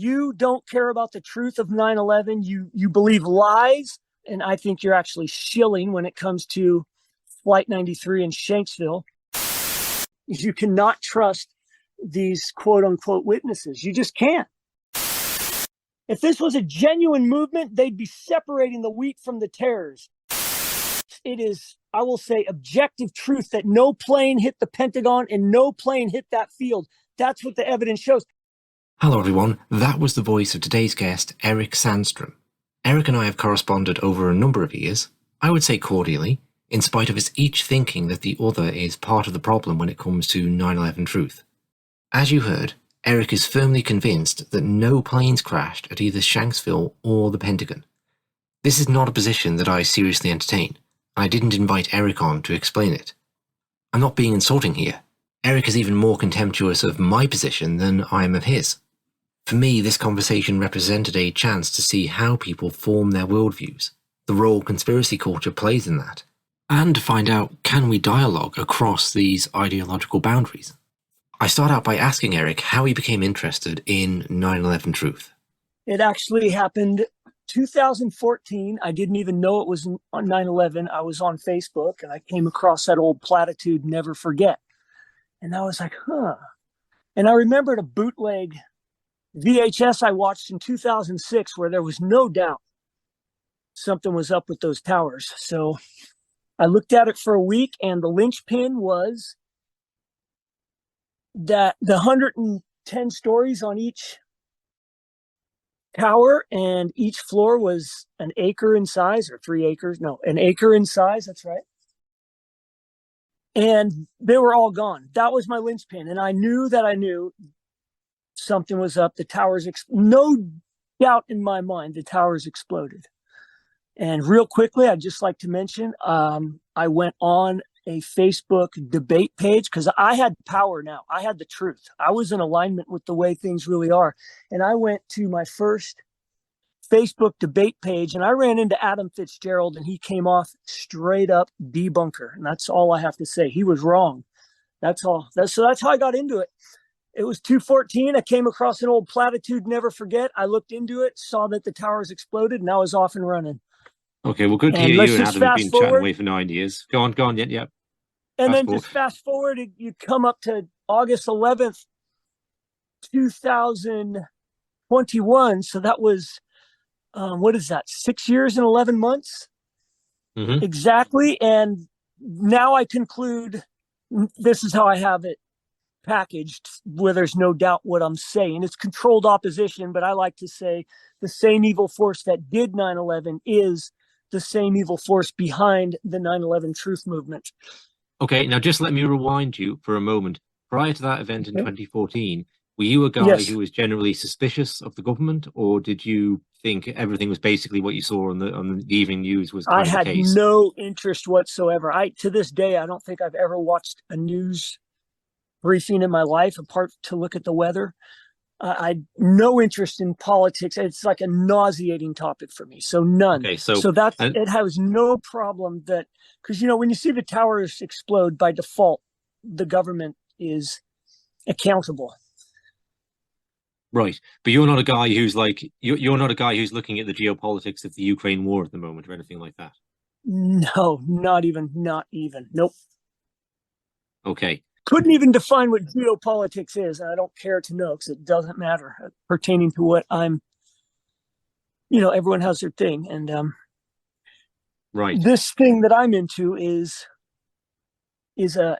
you don't care about the truth of 9/11. You believe lies, and I think you're actually shilling when it comes to Flight 93 in Shanksville. You cannot trust these quote unquote witnesses. You just can't. If this was a genuine movement, they'd be separating the wheat from the tares. It is, I will say, objective truth that no plane hit the Pentagon and no plane hit that field. That's what the evidence shows. Hello everyone, that was the voice of today's guest, Eric Sandstrom. Eric and I have corresponded over a number of years, I would say cordially, in spite of us each thinking that the other is part of the problem when it comes to 9/11 truth. As you heard, Eric is firmly convinced that no planes crashed at either Shanksville or the Pentagon. This is not a position that I seriously entertain. I didn't invite Eric on to explain it. I'm not being insulting here. Eric is even more contemptuous of my position than I am of his. For me, this conversation represented a chance to see how people form their worldviews, the role conspiracy culture plays in that, and to find out, can we dialogue across these ideological boundaries? I start out by asking Eric how he became interested in 9/11 truth. It actually happened 2014. I didn't even know it was on 9/11. I was on Facebook and I came across that old platitude, never forget. And I was like, huh. And I remembered a bootleg VHS I watched in 2006 where there was no doubt something was up with those towers. So I looked at it for a week, and the linchpin was that the 110 stories on each tower, and each floor was an acre in size, or 3 acres. No, an acre in size. That's right. And they were all gone. That was my linchpin. And I knew something was up. The towers, no doubt in my mind, the towers exploded. And real quickly, I'd just like to mention, I went on a Facebook debate page because I had power now. I had the truth. I was in alignment with the way things really are. And I went to my first Facebook debate page and I ran into Adam Fitzgerald, and he came off straight up debunker. And that's all I have to say. He was wrong. That's all. So that's how I got into it. It was 214. I came across an old platitude, never forget. I looked into it, saw that the towers exploded, and I was off and running. Okay, well, good to hear you and Adam have been chatting away for 9 years. Go on, yeah. And then just fast forward, you come up to August 11th, 2021. So that was, what is that, 6 years and 11 months? Mm-hmm. Exactly. And now I conclude, this is how I have it packaged, where there's no doubt what I'm saying. It's controlled opposition, but I like to say the same evil force that did 9/11 is the same evil force behind the 9/11 truth movement. Okay, now just let me rewind you for a moment. Prior to that event in 2014, were you a guy who was generally suspicious of the government, or did you think everything was basically what you saw on the evening news was kind of the case? I had no interest whatsoever. To this day, I don't think I've ever watched a news briefing in my life apart to look at the weather. I no interest in politics. It's like a nauseating topic for me. So none. Okay, so that's it. Has no problem that, because when you see the towers explode, by default, the government is accountable. Right, but you're not a guy who's like you're not a guy who's looking at the geopolitics of the Ukraine war at the moment or anything like that. No, not even. Nope. Okay. Couldn't even define what geopolitics is, and I don't care to know because it doesn't matter pertaining to what I'm. Everyone has their thing, and right. This thing that I'm into is a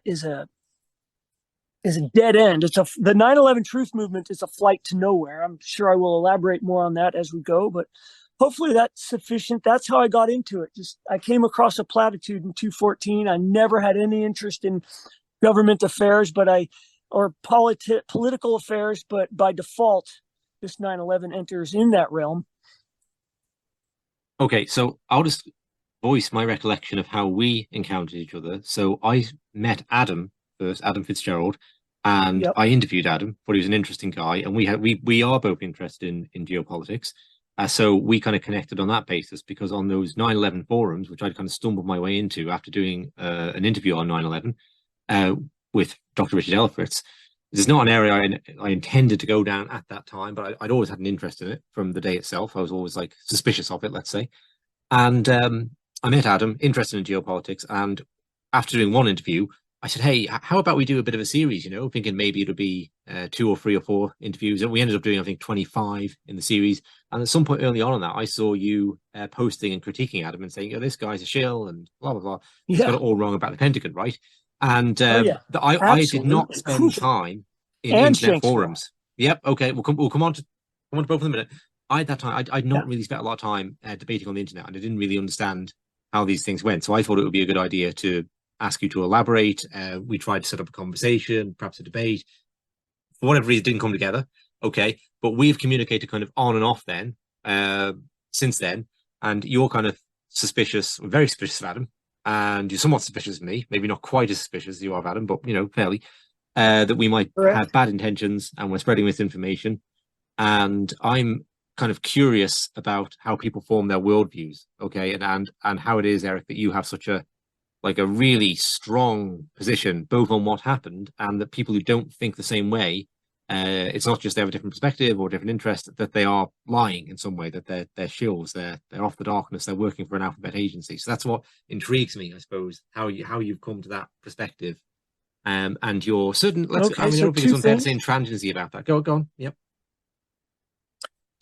dead end. The 9/11 truth movement is a flight to nowhere. I'm sure I will elaborate more on that as we go, but hopefully that's sufficient. That's how I got into it. I came across a platitude in 2014. I never had any interest in government affairs, or political affairs, but by default, this 9/11 enters in that realm. Okay, so I'll just voice my recollection of how we encountered each other. So I met Adam first, Adam Fitzgerald, and I interviewed Adam. Thought he was an interesting guy, and we are both interested in geopolitics. So we kind of connected on that basis, because on those 9/11 forums, which I'd kind of stumbled my way into after doing an interview on 9/11 with Dr. Richard Elfritz, It's not an area I intended to go down at that time, but I'd always had an interest in it from the day itself. I was always like suspicious of it, let's say. And I met Adam, interested in geopolitics, and after doing one interview, I said, "Hey, how about we do a bit of a series? You know, thinking maybe it'll be 2 or 3 or 4 interviews." And we ended up doing, I think, 25 in the series. And at some point early on in that, I saw you posting and critiquing Adam and saying, "Oh, this guy's a shill," and blah blah blah. He's got it all wrong about the Pentagon, right? And I did not spend time in and internet Shanksville. forums. Yep. Okay. We'll come on to both in a minute. At that time, I'd not really spent a lot of time debating on the internet, and I didn't really understand how these things went. So I thought it would be a good idea to ask you to elaborate. We tried to set up a conversation, perhaps a debate. For whatever reason, it didn't come together. Okay. But we've communicated kind of on and off then, since then. And you're kind of suspicious, very suspicious of Adam. And you're somewhat suspicious of me, maybe not quite as suspicious as you are of Adam, but, you know, fairly, that we might have bad intentions and we're spreading misinformation. And I'm kind of curious about how people form their worldviews, okay? And how it is, Eric, that you have such a really strong position, both on what happened and that people who don't think the same way, it's not just they have a different perspective or different interest, that they are lying in some way, that they're shills, they're off the darkness, they're working for an alphabet agency. So that's what intrigues me, I suppose, how you've come to that perspective. And you're certain, I don't think it's unfair to say intransigency about that. Go on. Yep.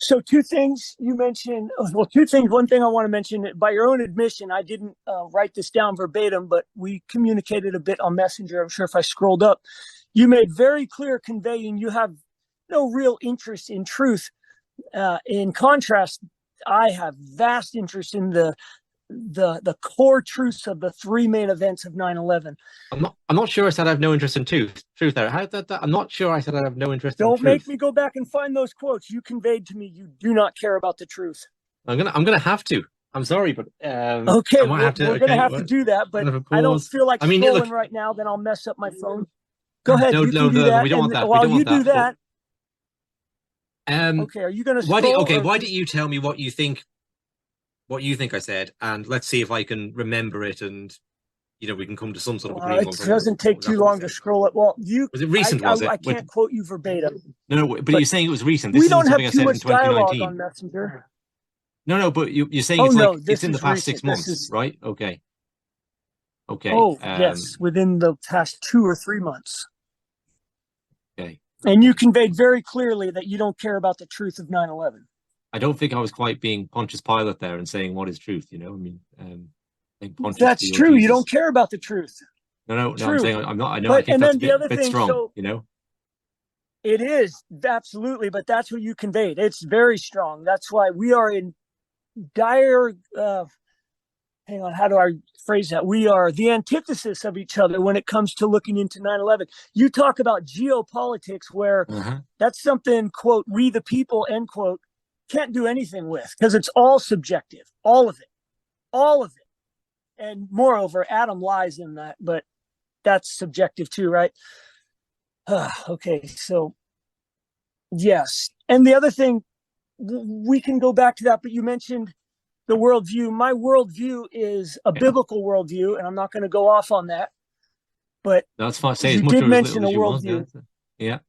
So 2 things you mentioned. Well, 2 things. One thing I want to mention, by your own admission, I didn't write this down verbatim, but we communicated a bit on Messenger. I'm sure if I scrolled up, you made very clear conveying you have no real interest in truth. In contrast, I have vast interest in the core truths of the 3 main events of 9/11. I'm not sure I said I have no interest in truth there. I'm not sure I said I have no interest in truth. Don't make me go back and find those quotes. You conveyed to me you do not care about the truth. I'm gonna have to. I'm sorry, but okay, we're gonna have to do that. But I don't feel like scrolling right now. Then I'll mess up my phone. Go ahead. No, we don't want that. While you do that, okay, are you gonna? Why don't you tell me what you think? What you think I said, and let's see if I can remember it, and you know we can come to some sort of agreement. It doesn't take too long to scroll it. Well, was it recent? I can't quote you verbatim. No, but you're saying it was recent. We don't have too much dialogue on Messenger. No, but you're saying it's in the past 6 months, right? Okay. Oh, yes, within the past 2 or 3 months. Okay. And you conveyed very clearly that you don't care about the truth of 9/11. I don't think I was quite being Pontius Pilate there and saying what is truth. You know, I mean, I think Pontius that's true. Jesus. You don't care about the truth. No. I'm saying I'm not. I know. I think that's a bit strong. So, you know, it is absolutely, but that's what you conveyed. It's very strong. That's why we are in dire. Hang on, how do I phrase that? We are the antithesis of each other when it comes to looking into 9/11. You talk about geopolitics, where that's something, quote, we the people, end quote, can't do anything with, because it's all subjective, all of it. And moreover, Adam lies in that, but that's subjective too, right? Okay, so yes. And the other thing, we can go back to that, but you mentioned the worldview. My worldview is a biblical worldview, and I'm not going to go off on that. But that's fine. Say you did mention a worldview. Yeah.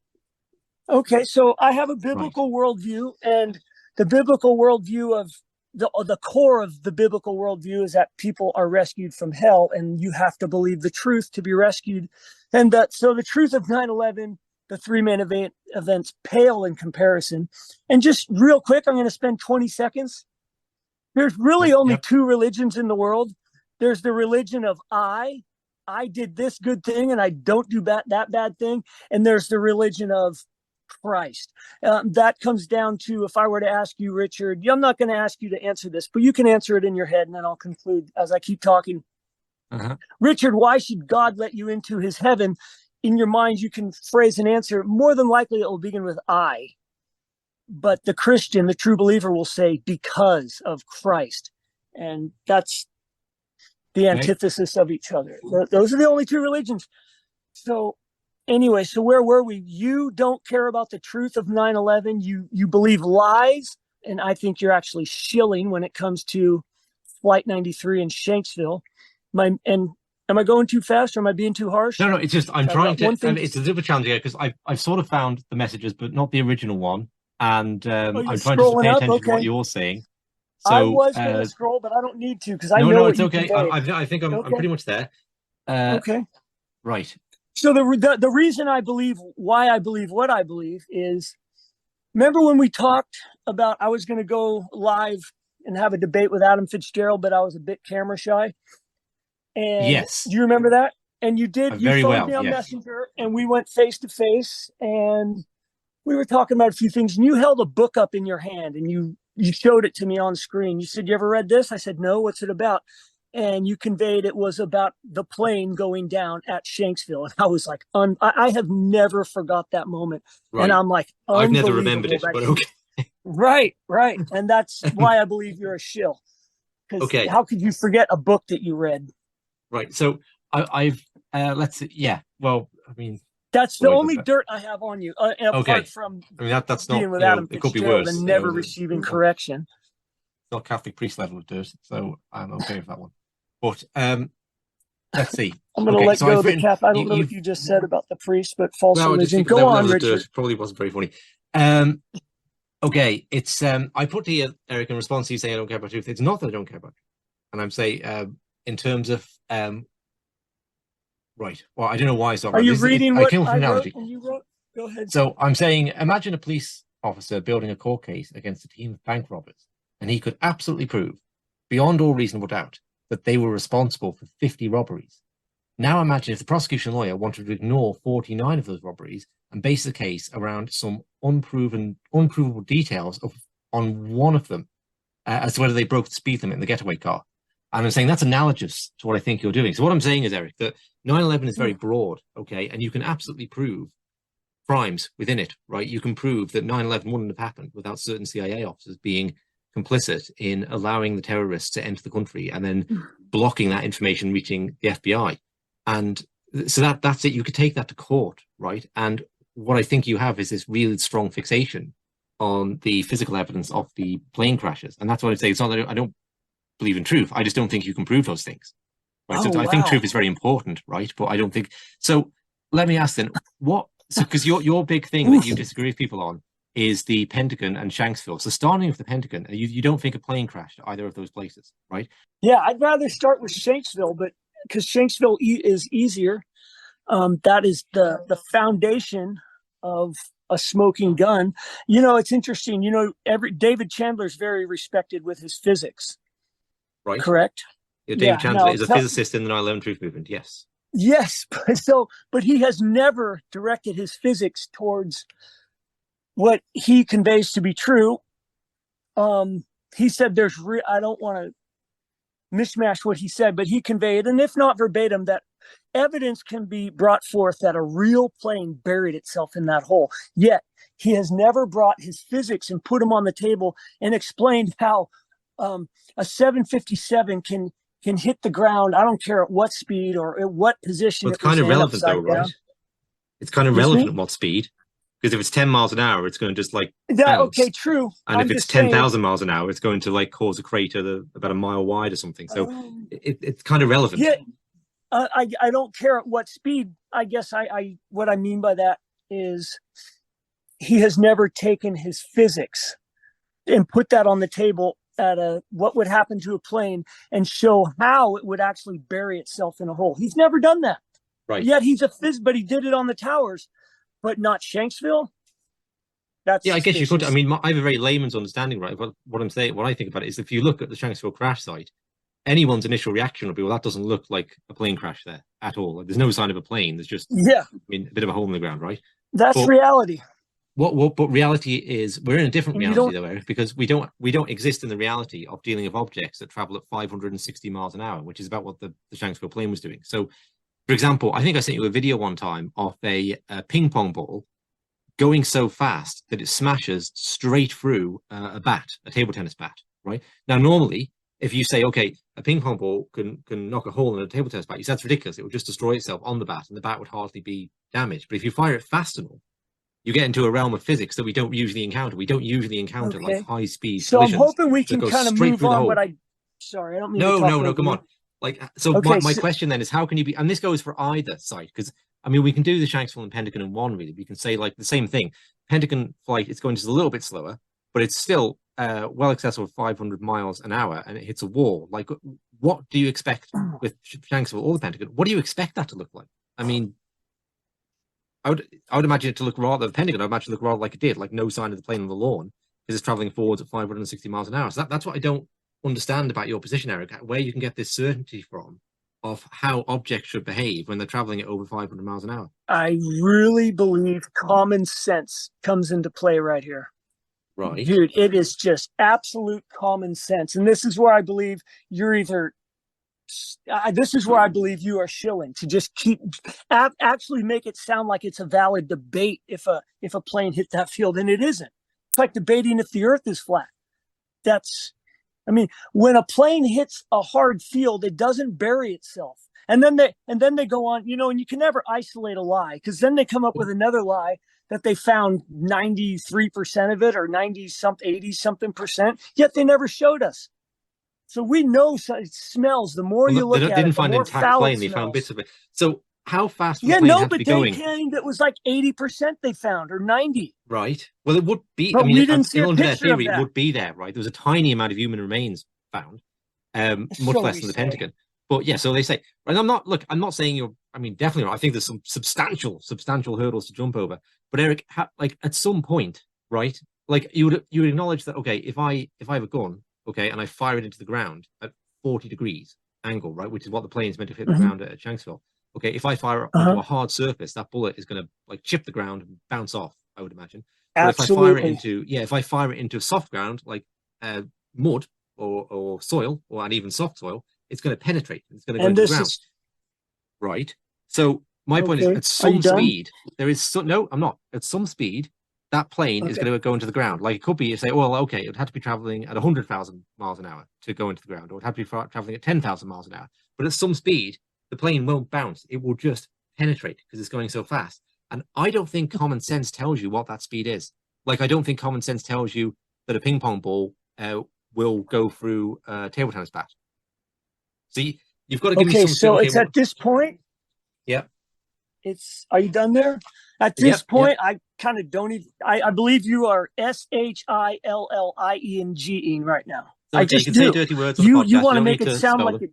Okay, so I have a biblical worldview, and the biblical worldview of the core of the biblical worldview is that people are rescued from hell, and you have to believe the truth to be rescued. And so the truth of 9/11, the 3 main events pale in comparison. And just real quick, I'm going to spend 20 seconds. There's really only 2 religions in the world. There's the religion of I did this good thing and I don't do that bad thing. And there's the religion of Christ. That comes down to, if I were to ask you, Richard, I'm not going to ask you to answer this, but you can answer it in your head, and then I'll conclude as I keep talking. Richard, why should God let you into his heaven? In your mind, you can phrase an answer. More than likely, it will begin with I. But the Christian, the true believer, will say, because of Christ. And that's the antithesis of each other. Those are the only 2 religions. So anyway, so where were we? You don't care about the truth of 9/11. You believe lies. And I think you're actually shilling when it comes to Flight 93 in Shanksville. And Am I going too fast or am I being too harsh? No, it's just I'm I've trying got to. one thing It's a bit of a challenge here because I've sort of found the messages, but not the original one, and Oh, you're I'm trying to scrolling pay up? attention to what Okay. you're saying. I So was going to scroll, but I don't need to because I no, know no, what it's you okay. conveyed. I think I'm Okay. pretty much there. Uh, Okay. right. So the reason I believe why I believe what I believe is, remember when we talked about I was going to go live and have a debate with Adam Fitzgerald, but I was a bit camera shy. And Yes. do you remember that? And you did. You Very phoned well. me on Yes. Messenger, and we went face to face, and we were talking about a few things. And you held a book up in your hand, and you showed it to me on screen. You said, "You ever read this?" I said, "No. What's it about?" And you conveyed it was about the plane going down at Shanksville. And I was like, I have never forgot that moment. Right. And I'm like, I've never remembered it, but okay. Right. And that's why I believe you're a shill. Because Okay. how could you forget a book that you read? Right. So I've let's see. Yeah. Well, I mean, that's the only dirt I have on you, apart from I mean that's being not with Adam it could be Fitzgerald worse. and never receiving correction. It's not Catholic priest level of dirt, so I'm okay with that one. But let's see. I'm going to let go of the cap. I don't know what you just said about the priest, but false religion. Go on, Richard. Dirt probably wasn't very funny. Okay, it's I put to you, Eric, in response to you saying I don't care about truth. It's not that I don't care about truth, and I'm saying in terms of right. Well, I don't know why it's not. Are you reading what I wrote and you wrote? Go ahead. So I'm saying, imagine a police officer building a court case against a team of bank robbers, and he could absolutely prove, beyond all reasonable doubt, that they were responsible for 50 robberies. Now imagine if the prosecution lawyer wanted to ignore 49 of those robberies and base the case around some unprovable details on one of them as to whether they broke the speed limit in the getaway car. And I'm saying that's analogous to what I think you're doing. So what I'm saying is, Eric, that 9/11 is very broad, okay? And you can absolutely prove crimes within it, right? You can prove that 9/11 wouldn't have happened without certain CIA officers being complicit in allowing the terrorists to enter the country and then blocking that information reaching the FBI. And so that's it. You could take that to court, right? And what I think you have is this really strong fixation on the physical evidence of the plane crashes. And that's what I'd say. It's not that I don't believe in truth. I just don't think you can prove those things. Right. Oh, so I think truth is very important, right? But I don't think so. Let me ask then, because your big thing that you disagree with people on is the Pentagon and Shanksville. So starting with the Pentagon, you don't think a plane crashed at either of those places, right? Yeah, I'd rather start with Shanksville, but because Shanksville is easier. That is the foundation of a smoking gun. You know, it's interesting. You know, David Chandler is very respected with his physics. Right. Correct. Yeah, David Chandler is a physicist in the 9/11 truth movement. Yes. Yes, but he has never directed his physics towards what he conveys to be true. He said I don't want to mishmash what he said, but he conveyed, and if not verbatim, that evidence can be brought forth that a real plane buried itself in that hole. Yet he has never brought his physics and put them on the table and explained how a 757 can hit the ground. I don't care at what speed or at what position. Well, it's kind of relevant though, down. Right? It's kind of relevant at what speed. Because if it's 10 miles an hour, it's going to just like bounce. Okay, true. And if it's 10,000 miles an hour, it's going to like cause a crater about a mile wide or something. So it's kind of relevant. Yeah, I don't care at what speed. I guess what I mean by that is he has never taken his physics and put that on the table at what would happen to a plane and show how it would actually bury itself in a hole. He's never done that. Right. Yet he's a physicist, but he did it on the towers. But not Shanksville. That's I guess you could. I mean, I have a very layman's understanding, right? What I'm saying, what I think about it is, if you look at the Shanksville crash site, anyone's initial reaction will be, well, that doesn't look like a plane crash there at all. Like, there's no sign of a plane. There's just a bit of a hole in the ground, right? That's reality. But reality is, we're in a different reality though, Eric, because we don't exist in the reality of dealing with objects that travel at 560 miles an hour, which is about what the Shanksville plane was doing. So, for example, I think I sent you a video one time of a ping pong ball going so fast that it smashes straight through a table tennis bat, right? Now, normally, if you say, okay, a ping pong ball can knock a hole in a table tennis bat, you say that's ridiculous. It would just destroy itself on the bat and the bat would hardly be damaged. But if you fire it fast enough, you get into a realm of physics that we don't usually encounter. We don't usually encounter like high speed. So I'm hoping we can kind of move on. But sorry, I don't mean to talk no, come on. Like, so Okay, my question then is, how can you be, and this goes for either site, because I mean, we can do the Shanksville and Pentagon in one, really. We can say like the same thing. Pentagon flight, it's going just a little bit slower, but it's still well excess of 500 miles an hour, and it hits a wall. Like, what do you expect with Shanksville or the Pentagon? What do you expect that to look like? I mean, I would imagine it to look rather, the Pentagon, I would imagine it to look rather like it did, like no sign of the plane on the lawn, because it's traveling forwards at 560 miles an hour. So that's what I don't understand about your position, Eric, where you can get this certainty from of how objects should behave when they're traveling at over 500 miles an hour. I really believe common sense comes into play right here. Right. Dude, it is just absolute common sense. And this is where I believe you're either, this is where I believe you are shilling to just keep, actually make it sound like it's a valid debate if a plane hit that field, and it isn't. It's like debating if the earth is flat. I mean, when a plane hits a hard field, it doesn't bury itself. And then they go on, and you can never isolate a lie, because then they come up with another lie that they found 93% of it or 80 something percent, yet they never showed us. So we know it smells. The more you look at it, they didn't find the an more intact foul plane. it They found smells. bits of it. So how fast would the plane have to be going? They claimed it was like 80% they found, or 90. Right. Well, it would be. But I mean, we didn't see a under their picture of theory, it that. would be there, right? There was a tiny amount of human remains found, much So less we than the say. Pentagon. But yeah, so they say. And I'm not saying you're. I mean, definitely not. I think there's some substantial hurdles to jump over. But Eric, like at some point, right? Like you would acknowledge that, okay, if I have a gun, okay, and I fire it into the ground at 40 degrees angle, right, which is what the plane is meant to hit the ground at Shanksville. Okay, if I fire onto a hard surface, that bullet is going to like chip the ground and bounce off, I would imagine. But Absolutely. if I fire it into soft ground like mud or soil and even soft soil, it's going to penetrate. It's going to go into the ground. Right. So my point is, at some speed, there is no, I'm not. At some speed, that plane is going to go into the ground. Like it could be, you say, well, okay, it would have to be traveling at 100,000 miles an hour to go into the ground, or it would have to be traveling at 10,000 miles an hour. But at some speed, the plane won't bounce. It will just penetrate because it's going so fast. And I don't think common sense tells you what that speed is. Like, I don't think common sense tells you that a ping pong ball will go through a table tennis bat. See, you've got to give me some. So it's at this point. Yeah. Are you done there? At this point, I kind of don't even. I believe you are SHILLIENG right now. So, I just you can do. say dirty words on the podcast. You want to make it sound like it.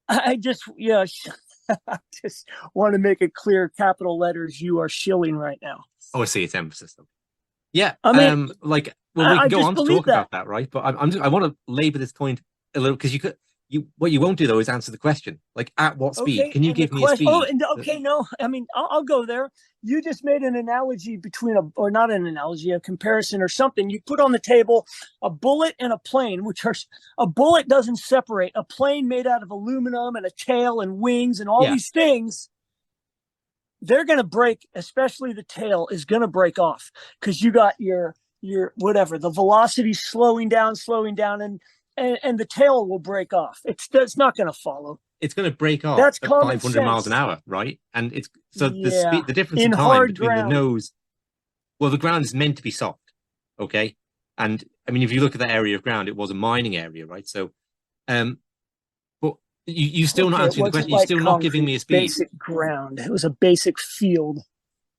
I just I just want to make it clear, capital letters. You are shilling right now. Oh, I see. It's emphasis. Yeah. I mean, we can go on to talk about that, right? But I want to labor this point a little, because what you won't do though is answer the question. Like, at what speed? Can you give me a speed? No. I mean, I'll go there. You just made an analogy between not an analogy, a comparison or something. You put on the table a bullet and a plane, a bullet doesn't separate. A plane made out of aluminum and a tail and wings and all these things, they're going to break, especially the tail is going to break off, because you got your whatever, the velocity slowing down and the tail will break off. It's not going to follow. It's going to break off That's at 500 sense. miles an hour, right? And it's the difference in time hard between ground. the nose. Well, the ground is meant to be soft, okay? And I mean, if you look at that area of ground, it was a mining area, right? So, but you still not answering the question. You're still not giving me a speed. Basic ground. It was a basic field.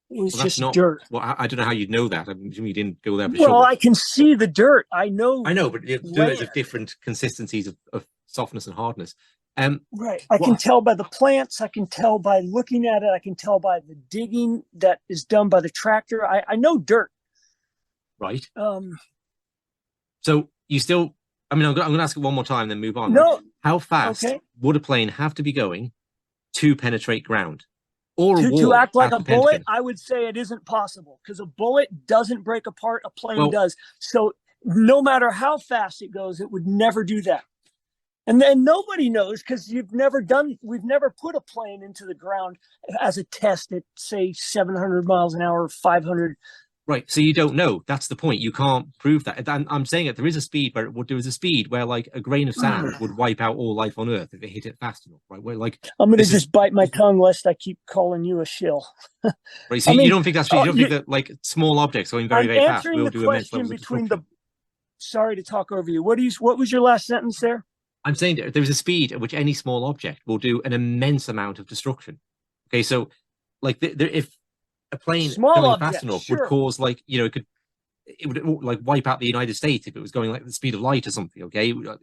It was just dirt. Well, I don't know how you'd know that. I'm assuming you didn't go there for sure. I can see the dirt. I know, but dirt is of different consistencies of softness and hardness. Right. I can tell by the plants. I can tell by looking at it. I can tell by the digging that is done by the tractor. I know dirt. Right. So you still, I mean, I'm going to ask it one more time, then move on. No. Right? How fast would a plane have to be going to penetrate ground? Or to act like a bullet, I would say it isn't possible, because a bullet doesn't break apart. A plane does. So no matter how fast it goes, it would never do that. And then nobody knows, because we've never put a plane into the ground as a test at, say, 700 miles an hour, 500. Right. So you don't know. That's the point. You can't prove that. I'm saying that there is a speed where like a grain of sand would wipe out all life on Earth if it hit it fast enough, right? Where like I'm going to just bite my tongue lest I keep calling you a shill. Right. So you don't think that's true? You don't think that like small objects going very, very fast will do immense levels of destruction? Sorry to talk over you. What was your last sentence there? I'm saying there's a speed at which any small object will do an immense amount of destruction. Okay, so like if a plane Small going fast objects, enough would sure. cause it would like wipe out the United States if it was going like the speed of light or something. Okay, you know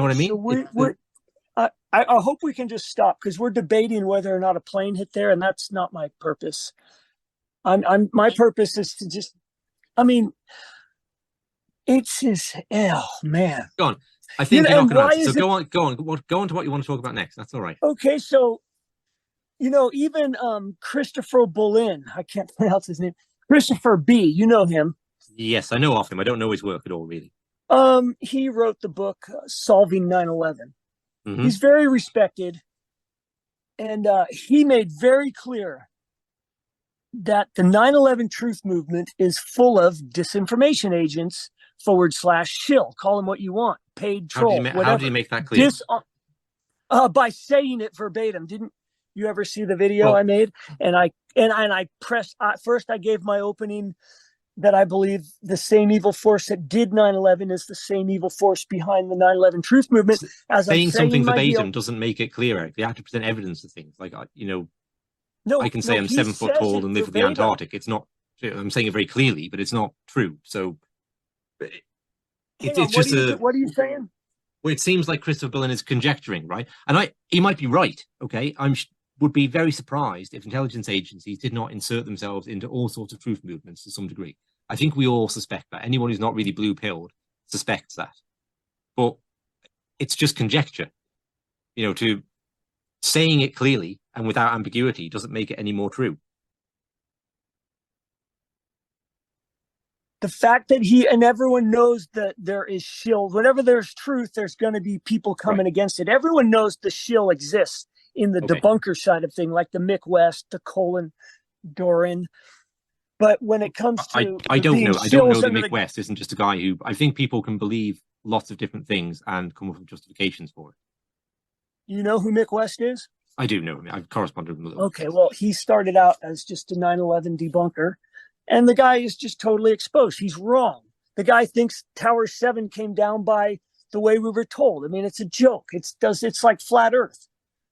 what I mean? So I hope we can just stop because we're debating whether or not a plane hit there, and that's not my purpose. My purpose is to just, I mean, it's just, oh man. Go on. I think you're not going to answer. So go on to what you want to talk about next. That's all right. Okay, so even Christopher Bolin, I can't pronounce his name. Christopher B. You know him. Yes, I know of him. I don't know his work at all, really. He wrote the book Solving 9/11. Mm-hmm. He's very respected, and he made very clear that the 9/11 truth movement is full of disinformation agents / shill. Call them what you want. Paid troll. How did he make that clear? By saying it verbatim. Didn't you ever see the video I made? And I pressed first. I gave my opening that I believe the same evil force that did 9/11 is the same evil force behind the 9/11 truth movement. As saying something verbatim deal, doesn't make it clear. You have to present evidence of things. Like no, I can say I'm 7 foot tall and live in the Antarctic. It's not. I'm saying it very clearly, but it's not true. So it's just what are you saying? Well, it seems like Christopher Bolin is conjecturing, right? And he might be right. Okay, would be very surprised if intelligence agencies did not insert themselves into all sorts of truth movements to some degree. I think we all suspect that. Anyone who's not really blue-pilled suspects that. But it's just conjecture. To saying it clearly and without ambiguity doesn't make it any more true. The fact that and everyone knows that there is shill, whenever there's truth, there's going to be people coming against it. Everyone knows the shill exists in the debunker side of thing, like the Mick West, the Colin Doran. But when it comes to I don't know that Mick West isn't just a guy who, I think people can believe lots of different things and come up with justifications for it. You know who Mick West is? I do know him. I've corresponded with him a little. Okay, well, he started out as just a 9/11 debunker, and the guy is just totally exposed. He's wrong. The guy thinks Tower 7 came down by the way we were told. I mean, it's a joke. It's like flat Earth.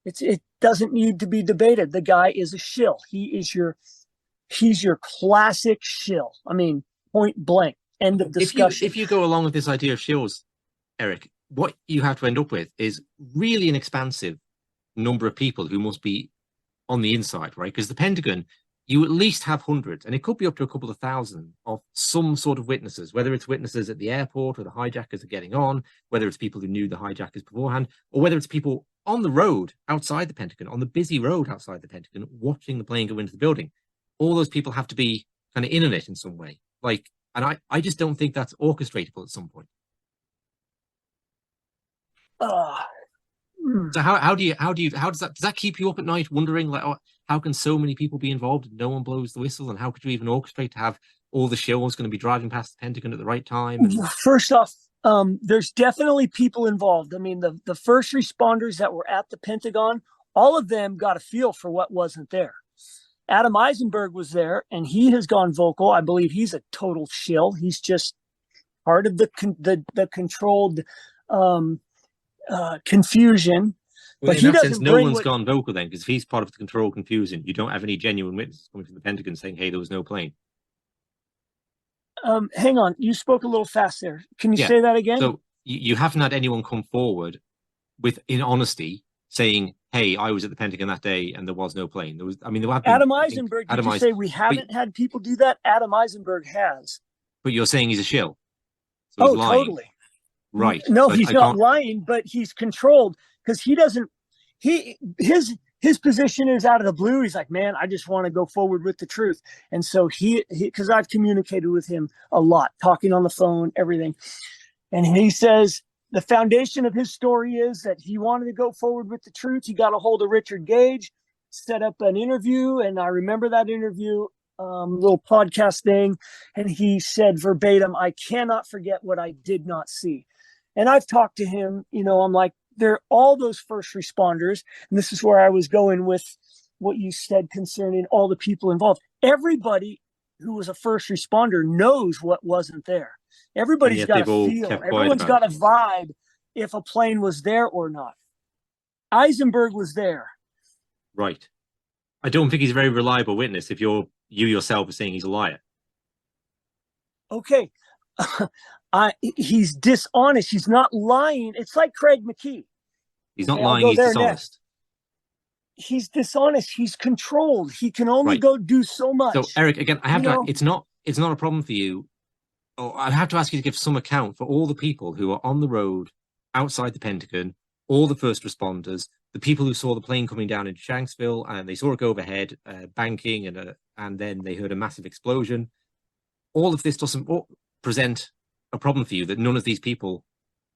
It doesn't need to be debated. The guy is a shill. He's your classic shill. I mean, point blank. End of discussion. If you go along with this idea of shills, Eric, what you have to end up with is really an expansive number of people who must be on the inside, right? Because the Pentagon, you at least have hundreds, and it could be up to a couple of thousand of some sort of witnesses, whether it's witnesses at the airport where the hijackers are getting on, whether it's people who knew the hijackers beforehand, or whether it's people on the road outside the Pentagon, on the busy road outside the Pentagon, watching the plane go into the building. All those people have to be kind of in on it in some way. And I just don't think that's orchestratable at some point. So how does that keep you up at night wondering, like, how can so many people be involved and no one blows the whistle, and how could you even orchestrate to have all the shills going to be driving past the Pentagon at the right time? First off, there's definitely people involved. I mean, the first responders that were at the Pentagon, all of them got a feel for what wasn't there. Adam Eisenberg was there, and he has gone vocal. I believe he's a total shill. He's just part of the controlled confusion. Well, but in that sense, no one's gone vocal then, because if he's part of the controlled confusion, you don't have any genuine witnesses coming from the Pentagon saying, hey, there was no plane. Hang on. You spoke a little fast there. Can you say that again? So you haven't had anyone come forward in honesty saying, hey, I was at the Pentagon that day and there was no plane. There have been, Adam Eisenberg, did you say we haven't had people do that? Adam Eisenberg has. But you're saying he's a shill. So he's lying. Totally. Right. No, so he's not lying, but he's controlled because his position is out of the blue. He's like, man, I just want to go forward with the truth. And so because I've communicated with him a lot, talking on the phone, everything. And he says the foundation of his story is that he wanted to go forward with the truth. He got a hold of Richard Gage, set up an interview. And I remember that interview, little podcast thing. And he said verbatim, I cannot forget what I did not see. And I've talked to him, I'm like, they're all those first responders. And this is where I was going with what you said concerning all the people involved. Everybody who was a first responder knows what wasn't there. Everybody's got a feel. Everyone's got a vibe. if a plane was there or not. Eisenberg was there. Right. I don't think he's a very reliable witness if you yourself are saying he's a liar. Okay. He's dishonest. He's not lying. It's like Craig McKee. He's not lying, he's dishonest. Next. He's dishonest. He's controlled. He can only Right. go do so much. So, Eric, again, I have to. It's not a problem for you. Oh, I have to ask you to give some account for all the people who are on the road outside the Pentagon, all the first responders, the people who saw the plane coming down into Shanksville and they saw it go overhead, banking, and then they heard a massive explosion. All of this doesn't present a problem for you that none of these people,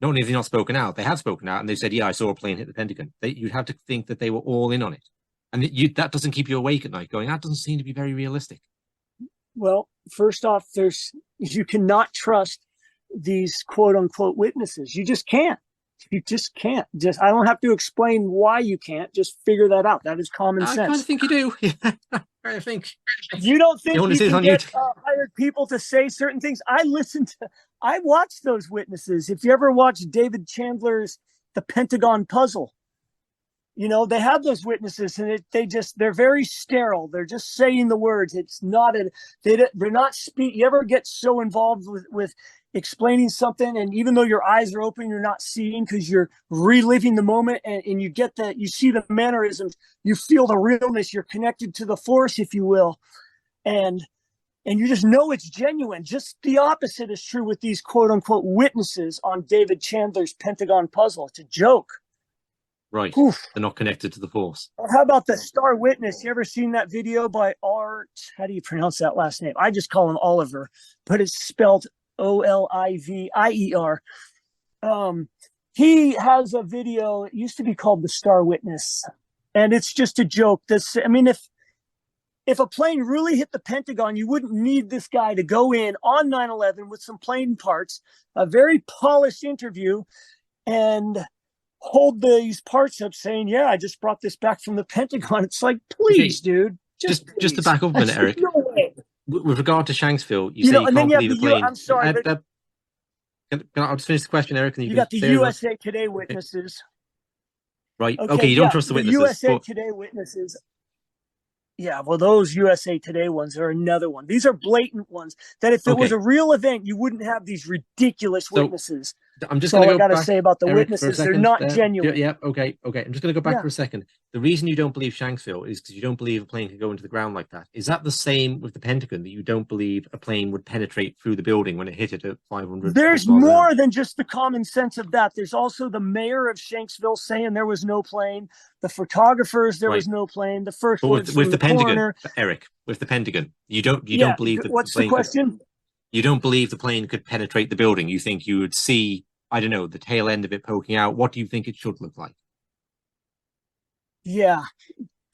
not only have they not spoken out, they have spoken out and they've said, yeah, I saw a plane hit the Pentagon. You'd have to think that they were all in on it. And that doesn't keep you awake at night going, that doesn't seem to be very realistic. Well, first off, you cannot trust these quote unquote witnesses. You just can't. You just can't. I don't have to explain why you can't. Just figure that out. That is common sense. I kind of think you do. I think. You don't think you can get hired people to say certain things? I watched those witnesses. If you ever watched David Chandler's The Pentagon Puzzle, they have those witnesses and they're very sterile. They're just saying the words. It's not they're not speak. You ever get so involved with explaining something, and even though your eyes are open, you're not seeing because you're reliving the moment, and you get that, you see the mannerisms, you feel the realness, you're connected to the force, if you will, and you just know it's genuine. Just the opposite is true with these quote unquote witnesses on David Chandler's Pentagon Puzzle. It's a joke. Right. Oof. They're not connected to the force. How about the star witness? You ever seen that video by Art? How do you pronounce that last name? I just call him Oliver, but it's spelled Olivier. He has a video. It used to be called The Star Witness, and it's just a joke. If a plane really hit the Pentagon, you wouldn't need this guy to go in on 9/11 with some plane parts, a very polished interview, and hold these parts up saying, yeah, I just brought this back from the Pentagon. It's like, please, dude. Just to back up a minute, Eric. No way. With regard to Shanksville, you say you can't believe the plane. I'm sorry. I'll just finish the question, Eric. And you got the USA Today witnesses. Right. Okay, you don't trust the witnesses. USA Today witnesses. Yeah, well, those USA Today ones are another one. These are blatant ones that if it was a real event, you wouldn't have these ridiculous witnesses. I'm just going to go back. I got to say about the witnesses, they're not genuine. Yeah, okay. I'm just going to go back for a second. The reason you don't believe Shanksville is because you don't believe a plane could go into the ground like that. Is that the same with the Pentagon, that you don't believe a plane would penetrate through the building when it hit it at 500? There's more than just the common sense of that. There's also the mayor of Shanksville saying there was no plane. The photographers, there was no plane. The first with the Pentagon, coroner. Eric, with the Pentagon, you don't believe that. What's the question? You don't believe the plane could penetrate the building. You think you would see, I don't know, the tail end of it poking out. What do you think it should look like? Yeah,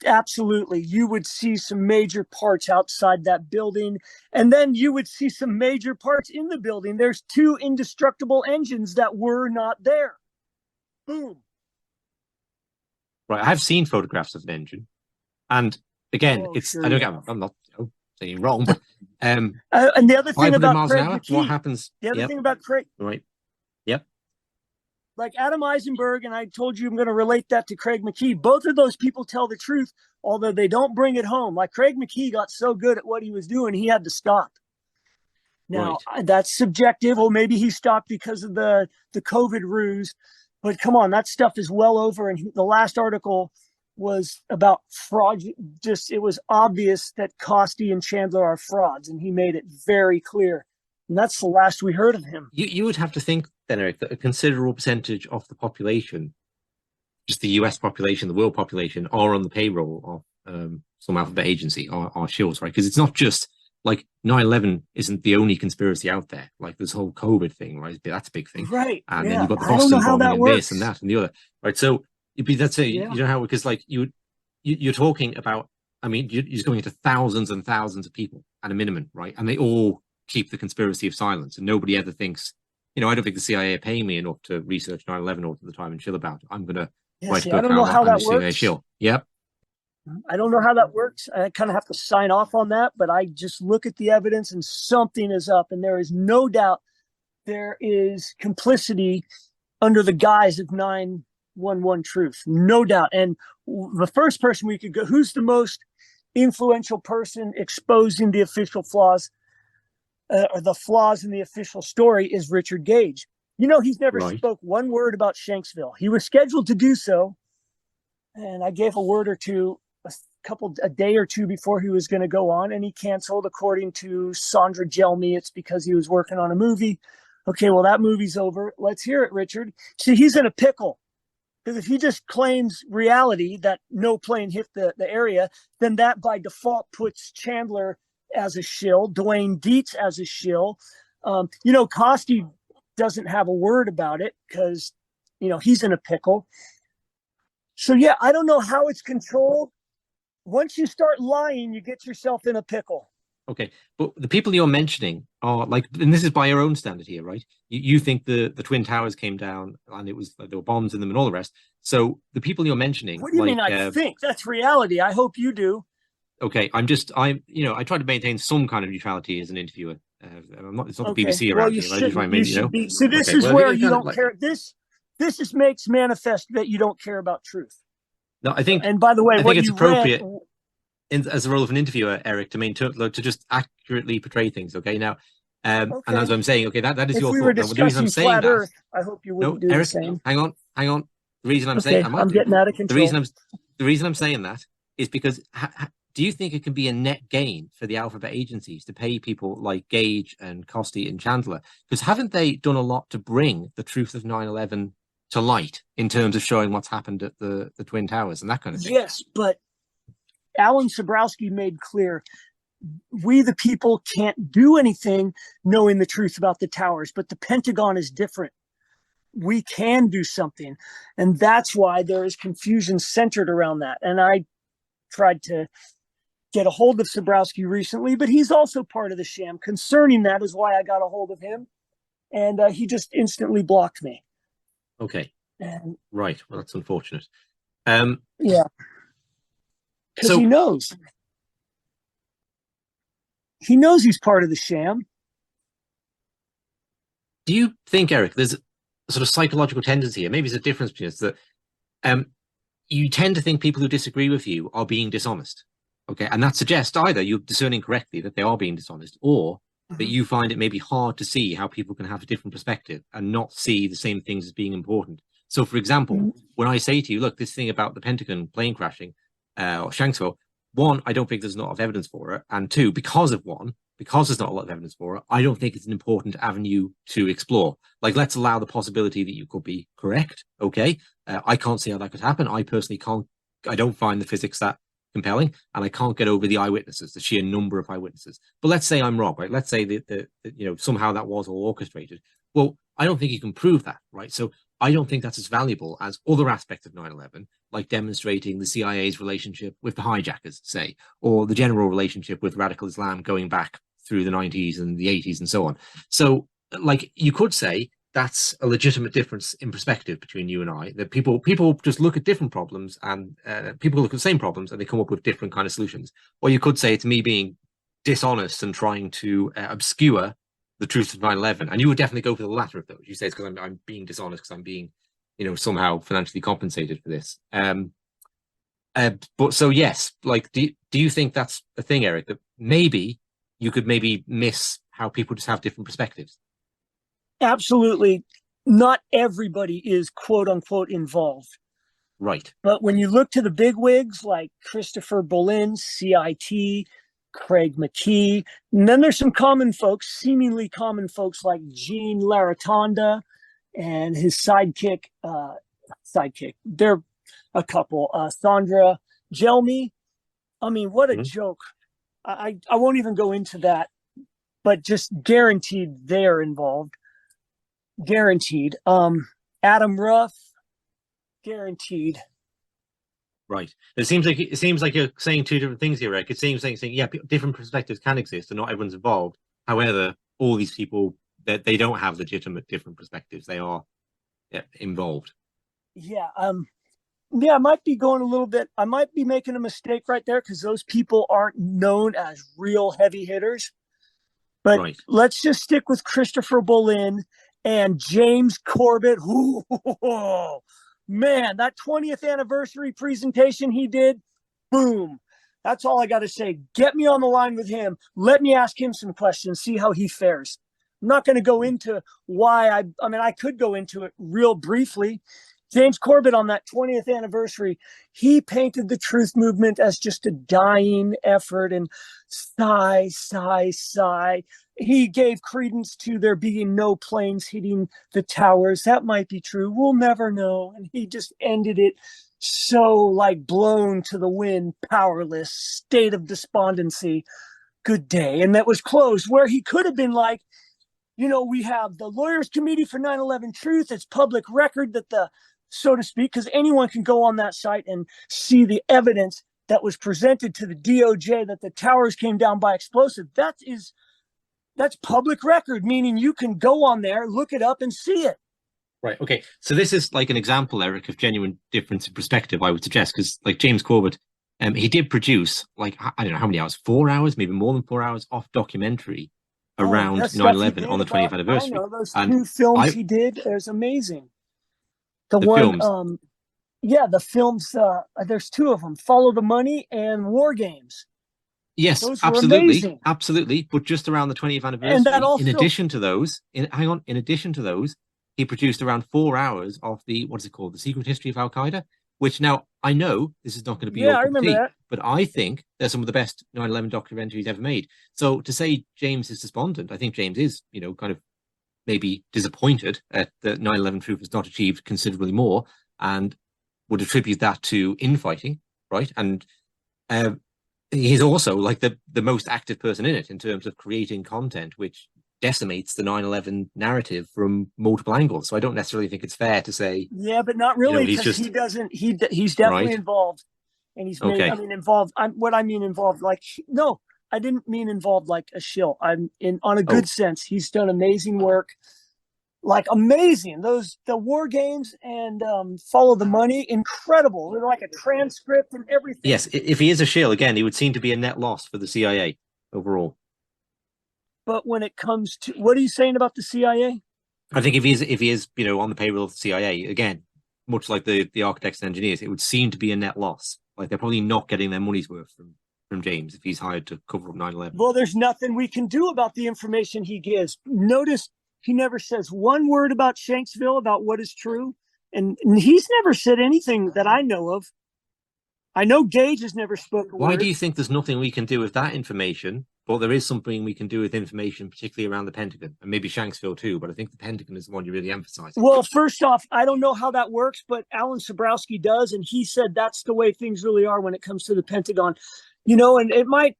absolutely. You would see some major parts outside that building, and then you would see some major parts in the building. There's 2 indestructible engines that were not there. Boom. Right. I've seen photographs of an engine, and again, I don't get. I'm not saying you're wrong, but and the other thing about Craig McKee, what happens? The other thing about Craig, right? Yep. Like Adam Eisenberg, and I told you I'm going to relate that to Craig McKee. Both of those people tell the truth, although they don't bring it home. Like Craig McKee got so good at what he was doing, he had to stop. Now, that's subjective. Well, maybe he stopped because of the COVID ruse. But come on, that stuff is well over. And the last article was about fraud. It was obvious that Costi and Chandler are frauds, and he made it very clear. And that's the last we heard of him. You would have to think then, Eric, that a considerable percentage of the population, just the US population, the world population, are on the payroll of some alphabet agency, are shills, right? Because it's not just like 9/11 isn't the only conspiracy out there. Like this whole COVID thing, right? That's a big thing, right? And then you've got the Boston bombing and this and that and the other, right? So that's it. You know how, because like you're talking about. I mean, you're just going into thousands and thousands of people at a minimum, right? And they all keep the conspiracy of silence, and nobody ever thinks. I don't think the CIA are paying me enough to research 9/11 all the time and chill about it. I'm going to write a book. I don't know how that works. Chill. Yep. I don't know how that works. I kind of have to sign off on that, but I just look at the evidence and something is up, and there is no doubt there is complicity under the guise of 911 truth, no doubt. And the first person we could go, who's the most influential person exposing the official flaws, or the flaws in the official story, is Richard Gage. You know, he's never spoke one word about Shanksville. He was scheduled to do so, and I gave a word or two a day or two before he was going to go on, and he canceled. According to Sandra Jelmy, it's because he was working on a movie. Okay, well, that movie's over. Let's hear it, Richard. See, he's in a pickle, because if he just claims reality that no plane hit the area, then that by default puts Chandler as a shill, Dwayne Dietz as a shill. You know, Costi doesn't have a word about it because, you know, he's in a pickle. So, yeah, I don't know how it's controlled. Once you start lying, you get yourself in a pickle. Okay, but the people you're mentioning are like, and this is by your own standard here, right? You think the Twin Towers came down and it was, there were bombs in them and all the rest. So the people you're mentioning, what do you mean? I think that's reality. I hope you do. Okay, I try to maintain some kind of neutrality as an interviewer. I'm not. It's not the BBC around here. I just try and make, you know. So this is where you don't care. This makes manifest that you don't care about truth. No, I think. And by the way, I think it's appropriate as a role of an interviewer, Eric, to just accurately portray things. Okay, now, and as I'm saying, okay, that is your thought. The reason I'm saying that, I hope you wouldn't do Eric, the same. Hang on. The reason I'm saying I'm getting out of control. The reason I'm saying that is because. Do you think it can be a net gain for the alphabet agencies to pay people like Gage and Costi and Chandler? Because haven't they done a lot to bring the truth of 9/11 to light in terms of showing what's happened at the Twin Towers and that kind of thing? Yes, but Alan Sobrowski made clear we the people can't do anything knowing the truth about the towers, but the Pentagon is different. We can do something, and that's why there is confusion centered around that. And I tried to get a hold of Sobrowski recently, but he's also part of the sham. Concerning that is why I got a hold of him, and he just instantly blocked me. Okay. And, right. Well, that's unfortunate. Yeah. Because he knows. He knows he's part of the sham. Do you think, Eric, there's a sort of psychological tendency here? Maybe it's a difference between us that you tend to think people who disagree with you are being dishonest. Okay, and that suggests either you're discerning correctly that they are being dishonest, or that you find it maybe hard to see how people can have a different perspective and not see the same things as being important. So, for example, when I say to you, look, this thing about the Pentagon plane crashing or Shanksville, one, I don't think there's a lot of evidence for it, and two, because there's not a lot of evidence for it, I don't think it's an important avenue to explore. Like, let's allow the possibility that you could be correct. Okay, I can't see how that could happen. I personally can't. I don't find the physics that compelling, and I can't get over the eyewitnesses, the sheer number of eyewitnesses. But let's say I'm wrong, right? Let's say that somehow that was all orchestrated. Well, I don't think you can prove that, right? So I don't think that's as valuable as other aspects of 9/11, like demonstrating the CIA's relationship with the hijackers, say, or the general relationship with radical Islam going back through the 90s and the 80s and so on. So, like, you could say that's a legitimate difference in perspective between you and I, that people just look at different problems, and people look at the same problems and they come up with different kind of solutions. Or you could say it's me being dishonest and trying to obscure the truth of 9/11. And you would definitely go for the latter of those. You say it's because I'm being dishonest, because I'm being, somehow financially compensated for this. But so, yes, like, do you think that's a thing, Eric, that maybe you could miss how people just have different perspectives? Absolutely. Not everybody is quote unquote involved. Right. But when you look to the bigwigs like Christopher Bolin, CIT, Craig McKee, and then there's some common folks, seemingly common folks like Gene Laratonda and his sidekick. They're a couple. Sandra Jelmy. I mean, what a joke. I won't even go into that, but just guaranteed they're involved. Guaranteed. Adam Ruff, guaranteed. Right. It seems like you're saying two different things here, Rick. It seems like saying, yeah, different perspectives can exist and not everyone's involved. However, all these people, that they don't have legitimate different perspectives. They are involved. Yeah. Yeah, I might be going a little bit. I might be making a mistake right there, because those people aren't known as real heavy hitters. But let's just stick with Christopher Bolin And James Corbett, man, that 20th anniversary presentation he did, boom. That's all I got to say. Get me on the line with him. Let me ask him some questions, see how he fares. I'm not going to go into why I mean, I could go into it real briefly. James Corbett on that 20th anniversary, he painted the truth movement as just a dying effort and sigh, sigh, sigh. He gave credence to there being no planes hitting the towers. That might be true. We'll never know. And he just ended it so like blown to the wind, powerless, state of despondency. Good day. And that was closed, where he could have been like, you know, we have the Lawyers Committee for 9/11 Truth. It's public record that the, so to speak, because anyone can go on that site and see the evidence that was presented to the DOJ that the towers came down by explosive. That's public record, meaning you can go on there, look it up, and see it. Right. Okay. So this is like an example, Eric, of genuine difference in perspective, I would suggest, because like James Corbett, he did produce like, I don't know how many hours, 4 hours, maybe more than 4 hours off documentary around 9/11 on the 20th anniversary. I know those and two films he did. It was amazing. The one, films. Yeah, the films. There's two of them: Follow the Money and War Games. Yes, Those were absolutely, amazing. absolutely. But just around the 20th anniversary, And that also, in addition to those, in addition to those, he produced around 4 hours of the, what is it called, The Secret History of Al Qaeda. Which now I know this is not going to be your cup of tea, but I think they're some of the best 9/11 documentaries ever made. So to say James is despondent, I think James is, you know, kind of maybe disappointed at the 9/11 truth has not achieved considerably more, and would attribute that to infighting, right? And he's also like the most active person in it in terms of creating content, which decimates the 9/11 narrative from multiple angles. So I don't necessarily think it's fair to say, yeah, but not really, because you know, he's definitely right? involved, and he's made, Okay. I mean, involved. What I mean involved, like, no, I didn't mean involved like a shill. I'm in on a good sense. He's done amazing work, like amazing. The War Games and Follow the Money, incredible. They're like a transcript and everything. Yes, if he is a shill, again, he would seem to be a net loss for the CIA overall. But when it comes to, what are you saying about the CIA? I think if he is, you know, on the payroll of the CIA, again, much like the architects and engineers, it would seem to be a net loss. Like they're probably not getting their money's worth from James if he's hired to cover up 9/11. Well, there's nothing we can do about the information he gives. Notice he never says one word about Shanksville, about what is true. And he's never said anything that I know of. I know Gage has never spoken. Why do you think there's nothing we can do with that information? But there is something we can do with information, particularly around the Pentagon, and maybe Shanksville too. But I think the Pentagon is the one you really emphasize. Well, first off, I don't know how that works, but Alan Sobrowski does, and he said that's the way things really are when it comes to the Pentagon. You know, and it might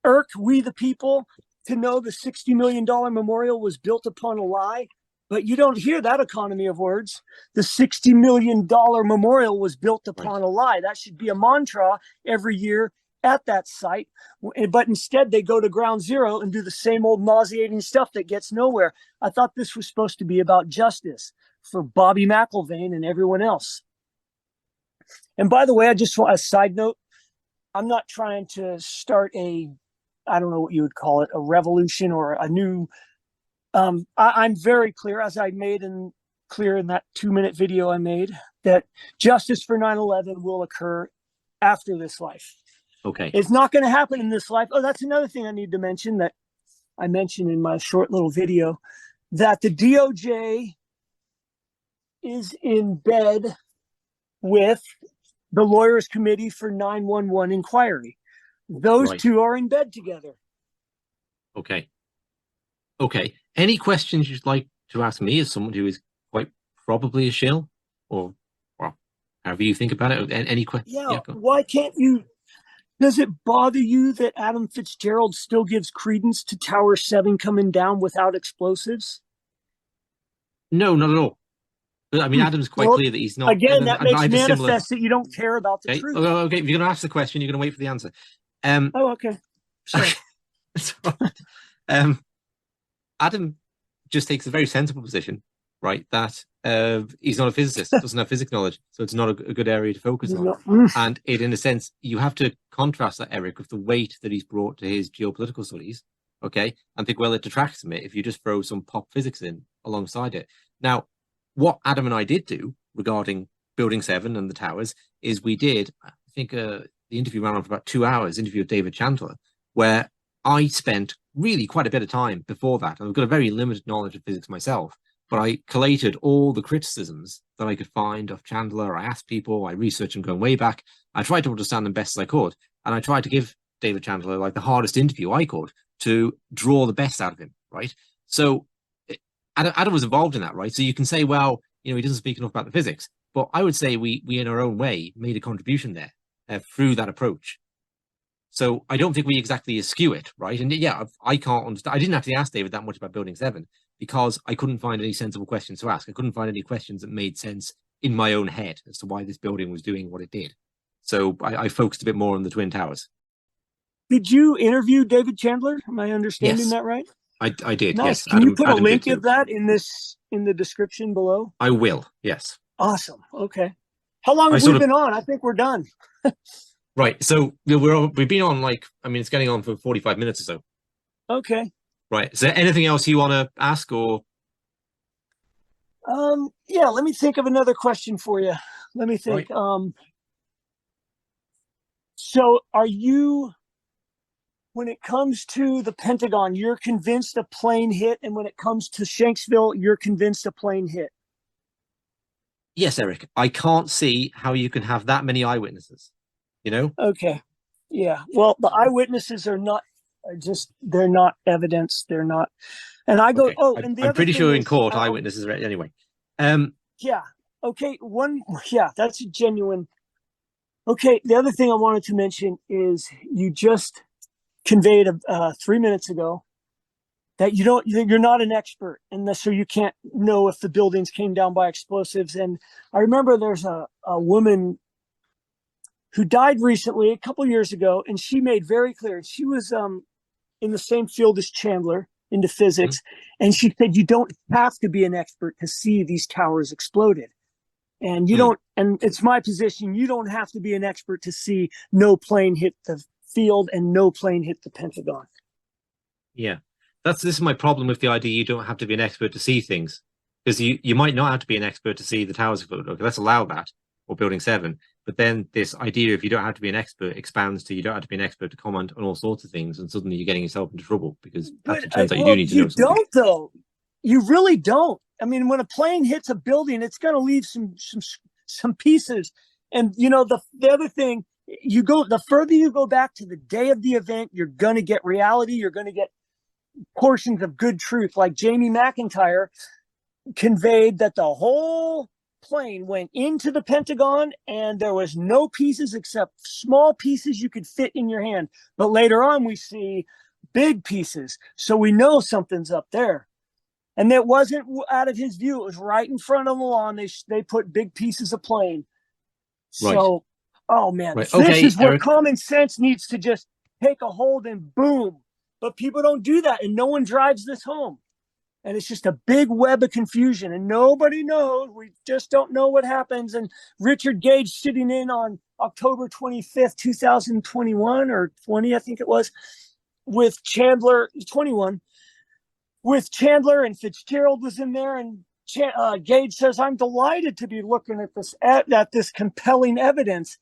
irk we the people to know the $60 million memorial was built upon a lie, but you don't hear that economy of words. The $60 million memorial was built upon a lie. That should be a mantra every year at that site, but instead they go to ground zero and do the same old nauseating stuff that gets nowhere. I thought this was supposed to be about justice for Bobby McIlvaine and everyone else. And by the way, I just want a side note. I'm not trying to start I don't know what you would call it, a revolution or a new, I'm very clear, as I made clear in that 2-minute video I made, that justice for 9/11 will occur after this life. Okay. It's not going to happen in this life. Oh, that's another thing I need to mention that I mentioned in my short little video, that the DOJ is in bed with the Lawyers Committee for 9/11 inquiry. Those two are in bed together. Okay. Okay. Any questions you'd like to ask me as someone who is quite probably a shill, or however you think about it? Any questions? Yeah. Why can't you? Does it bother you that Adam Fitzgerald still gives credence to Tower 7 coming down without explosives? No, not at all. I mean, Adam's quite clear that he's not. Again, that makes manifest that you don't care about the truth. Okay, if you're going to ask the question, you're going to wait for the answer. Okay. Sure. Adam just takes a very sensible position, right? That he's not a physicist, doesn't have physics knowledge, so it's not a good area to focus on. And it, in a sense, you have to contrast that, Eric, with the weight that he's brought to his geopolitical studies, okay? And think, well, it detracts from it if you just throw some pop physics in alongside it. Now, what Adam and I did do regarding Building 7 and the towers is we did, I think the interview ran on for about 2 hours, interview with David Chandler, where I spent really quite a bit of time before that. I've got a very limited knowledge of physics myself, but I collated all the criticisms that I could find of Chandler. I asked people, I researched them going way back. I tried to understand them best as I could. And I tried to give David Chandler like the hardest interview I could to draw the best out of him, right? So Adam was involved in that, right? So you can say, well, he doesn't speak enough about the physics. But I would say we in our own way made a contribution there through that approach. So I don't think we exactly eschew it, right? And yeah, I can't understand. I didn't actually ask David that much about Building 7 because I couldn't find any sensible questions to ask. I couldn't find any questions that made sense in my own head as to why this building was doing what it did. So I focused a bit more on the Twin Towers. Did you interview David Chandler? Am I understanding that right? I did. Nice. Yes. Can you put a link of that in the description below? I will. Yes. Awesome. Okay. How long have we been on? I think we're done. Right. So we've been on it's getting on for 45 minutes or so. Okay. Right. Is there anything else you want to ask or? Yeah, let me think of another question for you. Let me think. Right. So are you, when it comes to the Pentagon, you're convinced a plane hit, and when it comes to Shanksville, you're convinced a plane hit? Yes, Eric. I can't see how you can have that many eyewitnesses, Okay. Yeah. Well, the eyewitnesses are not they're not evidence. They're not. And I go, okay. and the I'm pretty sure in court, eyewitnesses eyewitnesses are anyway. Yeah. Okay. That's a genuine. Okay. The other thing I wanted to mention is you just conveyed 3 minutes ago that you're not an expert, and so you can't know if the buildings came down by explosives. And I remember there's a woman who died recently, a couple years ago, and she made very clear, she was in the same field as Chandler into physics, and she said you don't have to be an expert to see these towers exploded. And you don't, and it's my position, you don't have to be an expert to see no plane hit the field and no plane hit the Pentagon. Yeah. This is my problem with the idea you don't have to be an expert to see things, because you might not have to be an expert to see the towers explode. Okay, let's allow that, or Building 7. But then this idea of you don't have to be an expert expands to you don't have to be an expert to comment on all sorts of things, and suddenly you're getting yourself into trouble because it turns out you do need to know something. You don't, though. You really don't. I mean, when a plane hits a building, it's going to leave some pieces. And the other thing, the further you go back to the day of the event, you're going to get reality. You're going to get portions of good truth, like Jamie McIntyre conveyed that the whole plane went into the Pentagon and there was no pieces except small pieces you could fit in your hand. But later on, we see big pieces. So we know something's up there. And it wasn't out of his view. It was right in front of the lawn. They put big pieces of plane. Right. So, oh man, right. This is where common sense needs to just take a hold and boom. But people don't do that, and no one drives this home. And it's just a big web of confusion, and nobody knows. We just don't know what happens. And Richard Gage sitting in on October 25th, 2021 or 20, I think it was, with Chandler, 21, with Chandler, and Fitzgerald was in there. And Gage says, I'm delighted to be looking at this compelling evidence.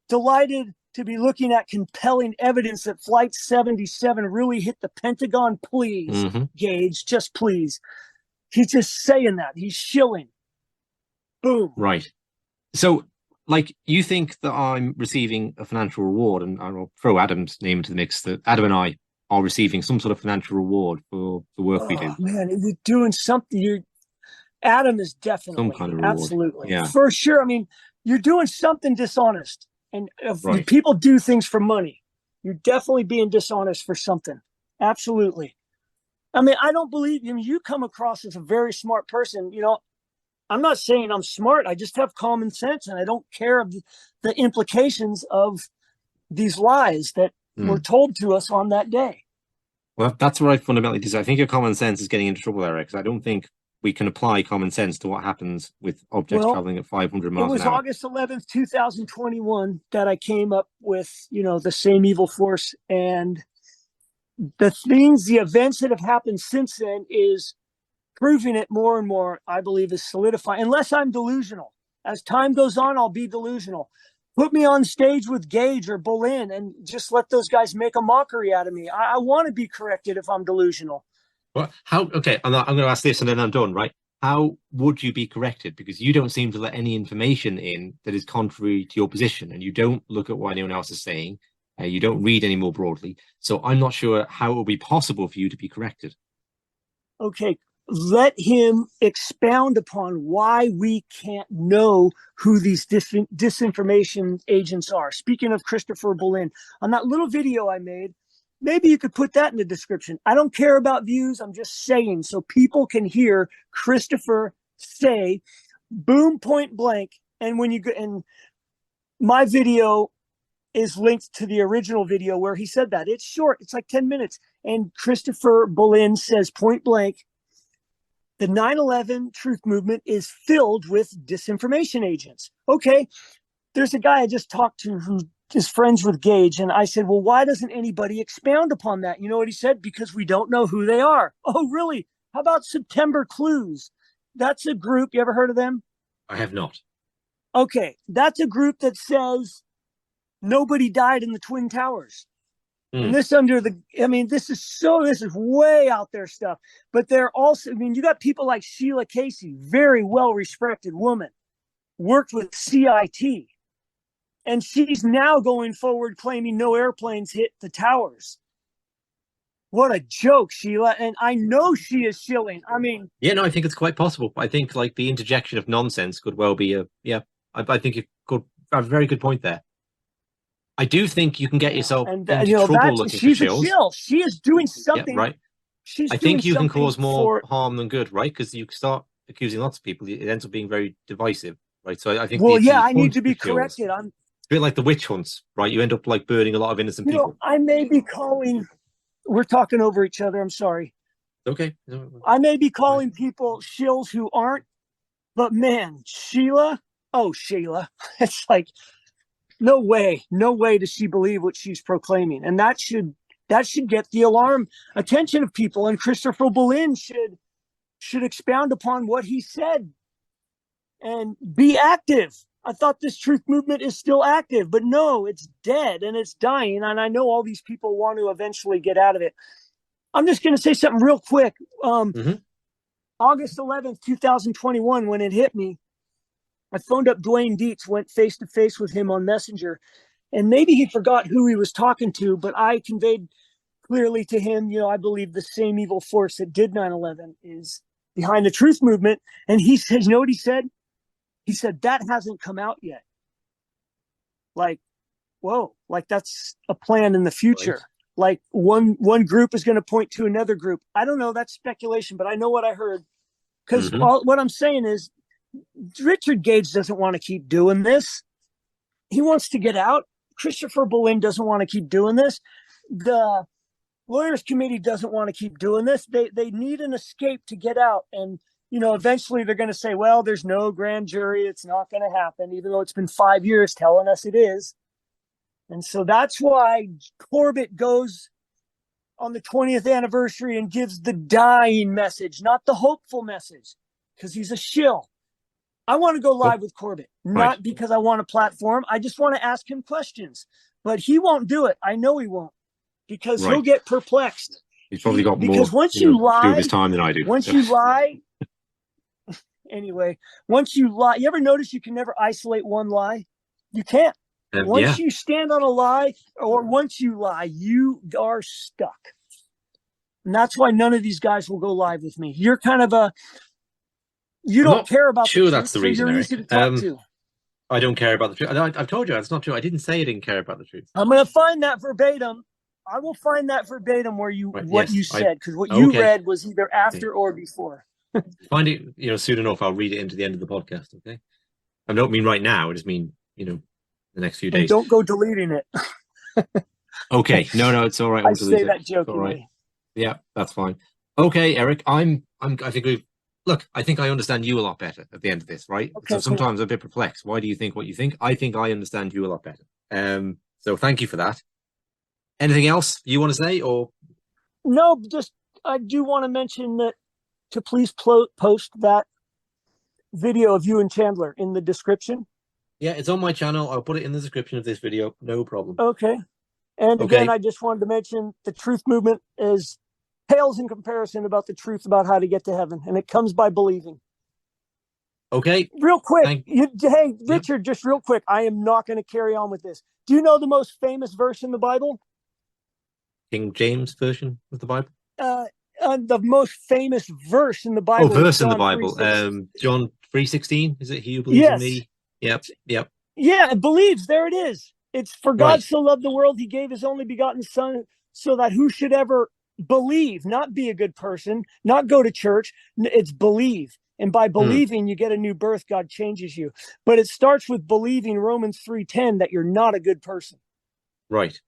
Delighted to be looking at compelling evidence that Flight 77 really hit the Pentagon. Please, Gage, just please. He's just saying that. He's shilling. Boom. Right. So, you think that I'm receiving a financial reward, and I'll throw Adam's name into the mix, that Adam and I are receiving some sort of financial reward for the work we do. Man, you're doing something. Adam is definitely. Some kind of reward. Absolutely. Yeah. For sure. I mean, you're doing something dishonest. And if people do things for money, you're definitely being dishonest for something. Absolutely. I mean, I don't believe you come across as a very smart person. I'm not saying I'm smart. I just have common sense, and I don't care of the implications of these lies that were told to us on that day. Well, that's what I fundamentally disagree. I think your common sense is getting into trouble, Eric, because I don't think we can apply common sense to what happens with objects traveling at 500 miles an hour. It was August 11th, 2021 that I came up with, the same evil force. And the events that have happened since then is proving it more and more, I believe, is solidifying, unless I'm delusional. As time goes on, I'll be delusional. Put me on stage with Gage or Boleyn and just let those guys make a mockery out of me. I want to be corrected if I'm delusional. Well, okay, I'm going to ask this and then I'm done, right? How would you be corrected? Because you don't seem to let any information in that is contrary to your position, and you don't look at what anyone else is saying. You don't read any more broadly. So I'm not sure how it will be possible for you to be corrected. Okay, let him expound upon why we can't know who these disinformation agents are. Speaking of Christopher Boleyn, on that little video I made, maybe you could put that in the description. I don't care about views. I'm just saying so people can hear Christopher say, boom, point blank. And when you go, and my video is linked to the original video where he said that. It's short. It's like 10 minutes. And Christopher Boleyn says point blank, the 9/11 truth movement is filled with disinformation agents. Okay. There's a guy I just talked to who is friends with Gage. And I said, well, why doesn't anybody expound upon that? You know what he said? Because we don't know who they are. Oh, really? How about September Clues? That's a group. You ever heard of them? I have not. Okay. That's a group that says nobody died in the Twin Towers. And this this is way out there stuff. But they're also, you got people like Sheila Casey, very well-respected woman, worked with CIT. And she's now going forward claiming no airplanes hit the towers. What a joke, Sheila. And I know she is shilling. Yeah, no, I think it's quite possible. I think like the interjection of nonsense could well be I think you could have a very good point there. I do think you can get yourself into trouble looking for shills. She's a shill. She is doing something. Yeah, right. I think you can cause more harm than good, right? Because you start accusing lots of people. It ends up being very divisive, right? So I think. Well, I need to be corrected. It's a bit like the witch hunts, right? You end up like burning a lot of innocent people. I may be calling. We're talking over each other. I'm sorry. Okay. I may be calling people shills who aren't, but man, Sheila. Oh, Sheila. It's like. No way does she believe what she's proclaiming. And that should get the alarm attention of people. And Christopher Boleyn should expound upon what he said and be active. I thought this truth movement is still active, but no, it's dead and it's dying. And I know all these people want to eventually get out of it. I'm just going to say something real quick. August 11th, 2021, when it hit me, I phoned up Dwayne Dietz, went face to face with him on Messenger, and maybe he forgot who he was talking to, but I conveyed clearly to him, I believe the same evil force that did 9/11 is behind the truth movement. And he said, you know what he said? He said, that hasn't come out yet. Like, whoa, like that's a plan in the future. Right. Like one group is going to point to another group. I don't know. That's speculation, but I know what I heard. Because what I'm saying is, Richard Gage doesn't want to keep doing this. He wants to get out. Christopher Boleyn doesn't want to keep doing this. The lawyers committee doesn't want to keep doing this. They need an escape to get out. And, eventually they're going to say, well, there's no grand jury. It's not going to happen, even though it's been 5 years telling us it is. And so that's why Corbett goes on the 20th anniversary and gives the dying message, not the hopeful message, because he's a shill. I want to go live with Corbett, not because I want a platform. I just want to ask him questions, but he won't do it. I know he won't, because he'll get perplexed. He's probably got more once you lie, to do with his time than I do. Once you lie, anyway, once you lie, you ever notice you can never isolate one lie? You can't. Once you stand on a lie, or once you lie, you are stuck. And that's why none of these guys will go live with me. You're kind of you don't care about the truth, that's the reason, so you're easy to talk to. I don't care about the truth. I've told you that's not true. I didn't say I didn't care about the truth. I'm going to find that verbatim. I will find that verbatim where you you said, because what you read was either after or before. Find it, soon enough. I'll read it into the end of the podcast. Okay. I don't mean right now. I just mean, the next few days. And don't go deleting it. Okay. No, it's all right. I say that jokingly. Right. Yeah, that's fine. Okay, Eric. I think I understand you a lot better at the end of this, right? Okay, so sometimes I'm a bit perplexed. Why do you think what you think? I think I understand you a lot better. So thank you for that. Anything else you want to say, or? No, just I do want to mention that to please post that video of you and Chandler in the description? Yeah, it's on my channel. I'll put it in the description of this video. No problem. Okay. And Okay. again, I just wanted to mention the truth movement pales in comparison about the truth about how to get to heaven, and it comes by believing. Okay. Real quick, hey, Richard, Yep. just real quick. I am not going to carry on with this. Do you know the most famous verse in the Bible? King James version of the Bible. The most famous verse in the Bible. Verse in the John Bible. 3:16. John 3:16. Is it he who believes in me? Yep. Yeah, it believes. There it is. It's for God Right. so loved the world, he gave his only begotten son, so that who should ever believe, not be a good person, not go to church. It's believe. And by believing, you get a new birth. God changes you. But it starts with believing Romans 3:10 that you're not a good person. Right.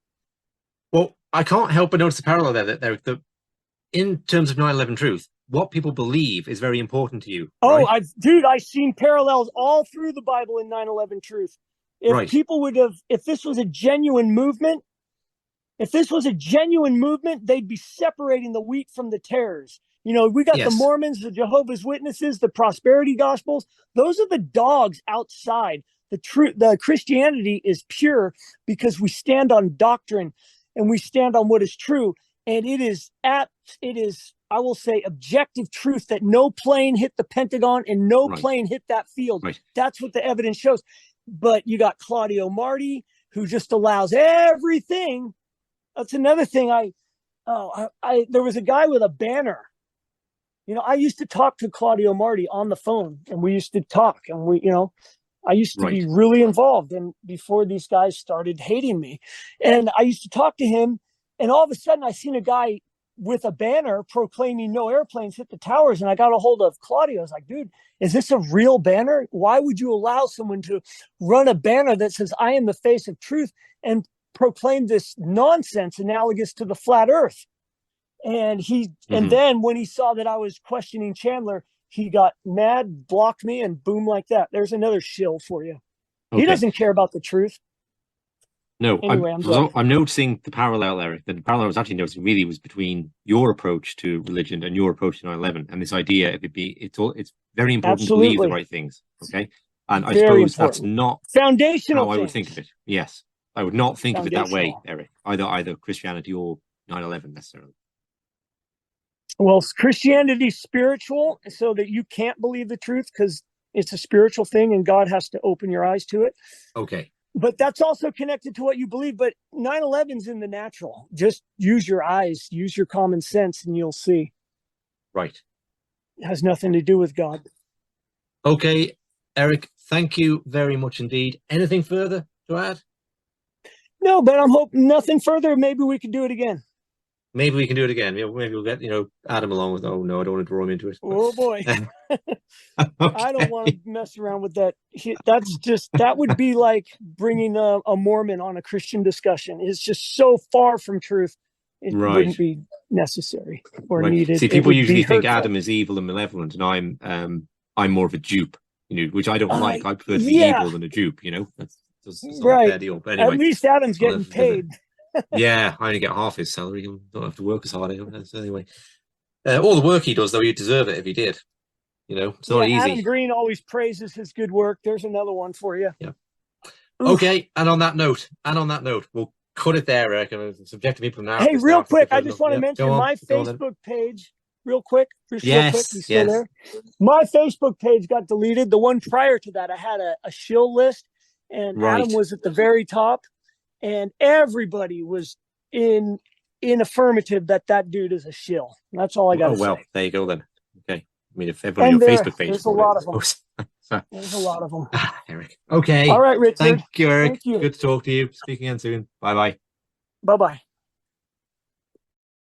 Well, I can't help but notice the parallel there. That in terms of 9/11 truth, what people believe is very important to you. Oh, right? I've seen parallels all through the Bible in 9/11 truth. If people would have, if this was a genuine movement, they'd be separating the wheat from the tares. You know, we got the Mormons, the Jehovah's Witnesses, the prosperity gospels. Those are the dogs outside. The Christianity is pure because we stand on doctrine and we stand on what is true. And it is, I will say, objective truth that no plane hit the Pentagon and no plane hit that field. Right. That's what the evidence shows. But you got Claudio Marti, who just allows everything. That's another thing. There was a guy with a banner. You know, I used to talk to Claudio Marti on the phone, and we used to talk, and I used to be really involved. And before these guys started hating me, and I used to talk to him, and all of a sudden I seen a guy with a banner proclaiming no airplanes hit the towers. And I got a hold of Claudio. I was like, dude, is this a real banner? Why would you allow someone to run a banner that says, I am the face of truth, and proclaim this nonsense analogous to the flat earth? And and then when he saw that I was questioning Chandler, he got mad, blocked me, and boom, like that. There's another shill for you. He doesn't care about the truth. No, anyway, I'm noticing the parallel, Eric. The parallel I was actually noticing really was between your approach to religion and your approach to 9/11, and this idea of it's very important to believe the right things. Okay, and I suppose that's not foundational. How I would think of it. Yes, I would not think of it that way, Eric. Either Christianity or 9/11 necessarily. Well, Christianity's spiritual, so that you can't believe the truth because it's a spiritual thing, and God has to open your eyes to it. Okay. But that's also connected to what you believe. But 9/11's in the natural. Just use your eyes, use your common sense, and you'll see. Right. It has nothing to do with God. Okay, Eric, thank you very much indeed. Anything further to add? No, but I'm hoping nothing further. Maybe we could do it again. Maybe we can do it again. Maybe we'll get, Adam along with, oh no, I don't want to draw him into it. Oh boy. Okay. I don't want to mess around with that. That would be like bringing a Mormon on a Christian discussion. It's just so far from truth. It wouldn't be necessary or needed. See, people usually think Adam is evil and malevolent, and I'm more of a dupe, which I don't like. I prefer to be evil than a dupe, That's not a fair deal. But anyway, at least Adam's getting paid. Yeah, I only get half his salary. I don't have to work as hard. So anyway, all the work he does, though, he'd deserve it if he did. It's not easy. Adam Green always praises his good work. There's another one for you. Yeah. Oof. Okay, and on that note, we'll cut it there, Eric. I'm subjecting people now. Hey, real quick, I just want to mention my Facebook page. Real quick. Yes. There? My Facebook page got deleted. The one prior to that, I had a shill list, and Adam was at the very top. And everybody was in affirmative that dude is a shill. That's all I got to say. Oh, well, there you go then. Okay. I mean, if everybody on your Facebook page... There's a lot of them. There's a lot of them. Eric. Okay. All right, Richard. Thank you, Eric. Thank you. Good to talk to you. Speak again soon. Bye-bye. Bye-bye.